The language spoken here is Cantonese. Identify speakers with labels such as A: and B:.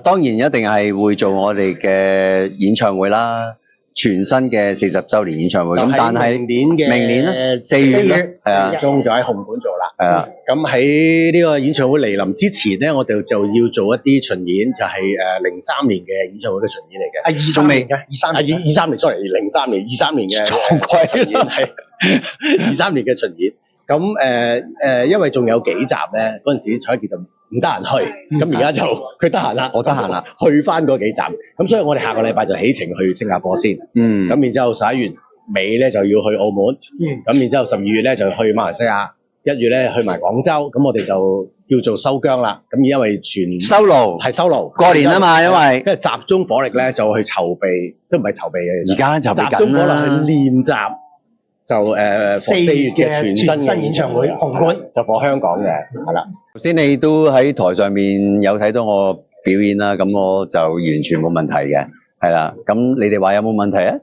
A: 當然一定係會做我哋嘅演唱會啦，全新嘅40週年演唱會。咁但係明年咧4月咧，係啊，
B: 中就喺紅館做啦。
A: 係啊。
B: 咁喺呢個演唱會嚟臨之前咧，我哋就要做一啲巡演，就係03年嘅演唱會嘅巡演嚟嘅。
A: 仲未
B: 23年 sorry， 03年23年嘅
A: 撞鬼
B: 巡演係23年嘅巡演。咁因為仲有幾集咧，嗰陣時彩傑就唔得閒去，咁而家就佢得閒啦，
A: 我得閒啦，
B: 去翻嗰幾集。咁所以我哋下個禮拜就起程去新加坡先。咁然之後11月尾咧就要去澳門。咁然之後12月咧就去馬來西亞，1月咧去埋廣州。咁我哋就叫做收姜啦。咁因為
A: 收爐
B: 係收爐，
A: 過年啊嘛，因為
B: 集中火力咧就去籌備，即唔係籌備嘅，
A: 而家籌備緊啦，
B: 集中火力去練習。就4月嘅全新演唱會紅館就播香港嘅，係啦。
A: 頭先你都喺台上面有睇到我表演啦，咁我就完全冇問題嘅，係啦。咁你哋話有冇問題啊？